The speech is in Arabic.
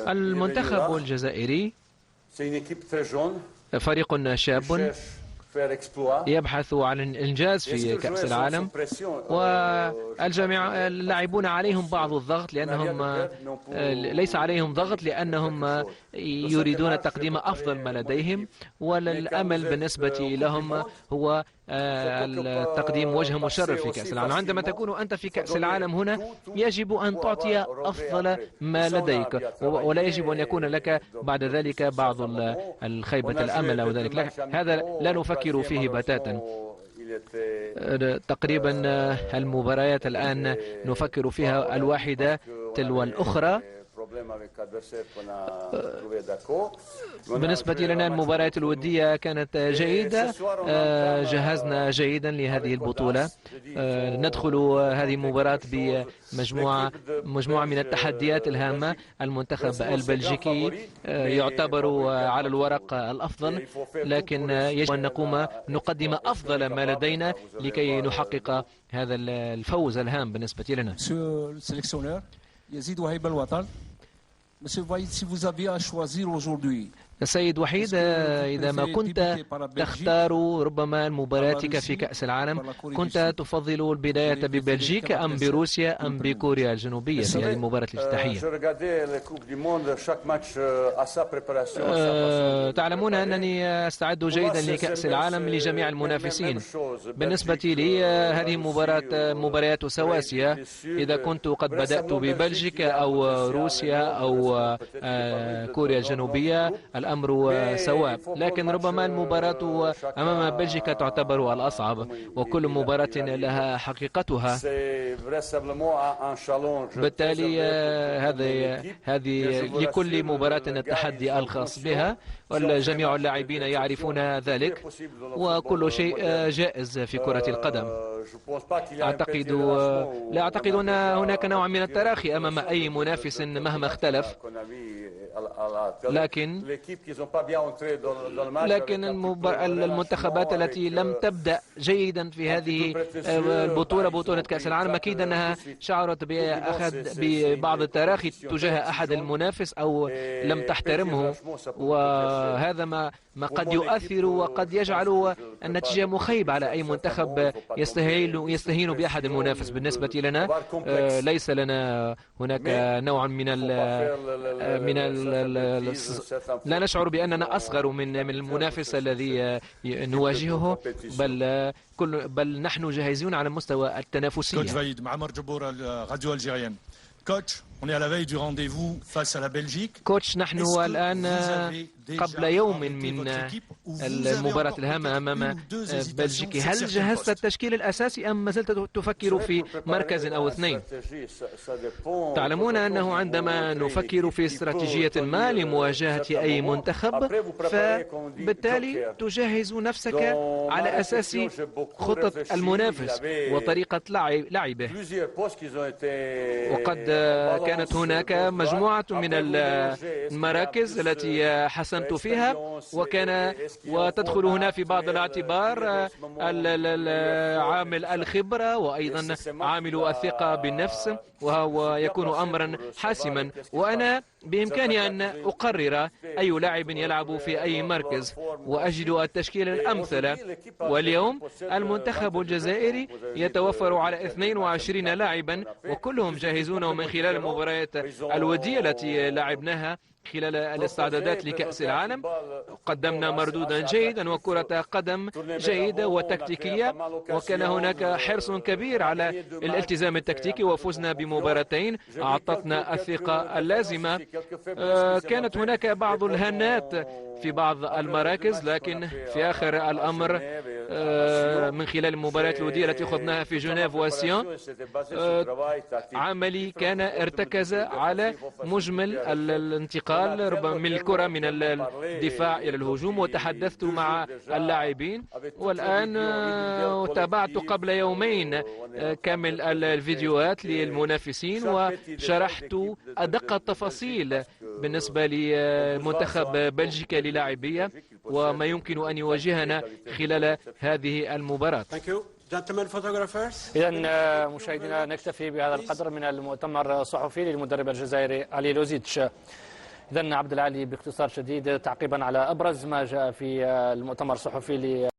المنتخب الجزائري فريق شاب يبحث عن الإنجاز في كأس العالم، والجميع اللاعبون عليهم بعض الضغط لأنهم ليس عليهم ضغط لأنهم يريدون تقديم أفضل ما لديهم، والأمل بالنسبة لهم هو التقديم وجه مشرف في كأس العالم. عندما تكون أنت في كأس العالم هنا يجب أن تعطي أفضل ما لديك، ولا يجب أن يكون لك بعد ذلك بعض الخيبة الأمل أو ذلك. هذا لا نفكر فيه بتاتا. تقريبا المباريات الآن نفكر فيها الواحدة تلو الأخرى. بالنسبة لنا المباريات الودية كانت جيدة، جهزنا جيدا لهذه البطولة. ندخل هذه المباراة بمجموعة من التحديات الهامة. المنتخب البلجيكي يعتبر على الورق الأفضل، لكن يجب أن نقدم أفضل ما لدينا لكي نحقق هذا الفوز الهام بالنسبة لنا. يزيد وهيب الوطن. Monsieur Wahid, si vous aviez à choisir aujourd'hui السيد وحيد، إذا ما كنت تختار ربما مباراتك في كأس العالم، كنت تفضل البداية ببلجيكا أم بروسيا أم بكوريا الجنوبية في هذه المباراة الافتتاحية؟ تعلمون أنني أستعد جيدا لكأس العالم لجميع المنافسين. بالنسبة لي هذه مباريات سواسية. إذا كنت قد بدأت ببلجيكا أو روسيا أو كوريا الجنوبية الأمر سواء، لكن ربما المباراة أمام بلجيكا تعتبر الأصعب، وكل مباراة لها حقيقتها. بالتالي هذه لكل مباراة التحدي الخاص بها، والجميع اللاعبين يعرفون ذلك، وكل شيء جائز في كرة القدم. لا أعتقد أن هناك نوع من التراخي أمام أي منافس مهما اختلف، لكن المنتخبات التي لم تبدأ جيدا في هذه البطولة، بطولة كأس العالم، أكيد أنها شعرت ببعض التراخي تجاه أحد المنافس أو لم تحترمه، وهذا ما قد يؤثر وقد يجعل النتيجة مخيبة على أي منتخب يستهين بأحد المنافس. بالنسبة لنا ليس لنا هناك نوع من لا نشعر بأننا أصغر من المنافس الذي نواجهه، بل نحن جاهزون على المستوى التنافسي. كوتش فايد، معمر جبور، راديو الجيريان. كوتش، on est à la veille du rendez-vous face à la Belgique. كوتش، نحن الآن قبل يوم من المباراة الهامة أمام بلجيكا. هل جهزت التشكيل الأساسي أم ما زلت تفكر في مركز أو اثنين؟ تعلمون أنه عندما نفكر في استراتيجية ما لمواجهة أي منتخب، فبالتالي تجهز نفسك على أساس خطط المنافس وطريقة لعبه. وقد كانت هناك مجموعة من المراكز التي حسمت فيها، وتدخل هنا في بعض الاعتبار عامل الخبرة وأيضا عامل الثقة بالنفس، وهو يكون أمرا حاسما. وأنا بإمكاني أن أقرر أي لاعب يلعب في أي مركز وأجد التشكيل الأمثل. واليوم المنتخب الجزائري يتوفر على 22 لاعبا، وكلهم جاهزون من خلال المباريات الودية التي لعبناها خلال الاستعدادات لكأس العالم. قدمنا مردودا جيدا وكرة قدم جيدة وتكتيكية، وكان هناك حرص كبير على الالتزام التكتيكي، وفزنا بمباراتين أعطتنا الثقة اللازمة. كانت هناك بعض الهنات في بعض المراكز، لكن في آخر الأمر من خلال المباريات الودية التي خضناها في جنيف وسيون، عملي كان ارتكز على مجمل الانتقال ربما من الكرة من الدفاع إلى الهجوم، وتحدثت مع اللاعبين. والآن تابعت قبل يومين كامل الفيديوهات للمنافسين، وشرحت أدق التفاصيل بالنسبة لمنتخب بلجيكا للاعبية وما يمكن أن يواجهنا خلال هذه المباراة. إذا مشاهدينا نكتفي بهذا القدر من المؤتمر الصحفي للمدرب الجزائري علي لوزيتش. إذا عبد العالي باختصار شديد تعقيبا على أبرز ما جاء في المؤتمر الصحفي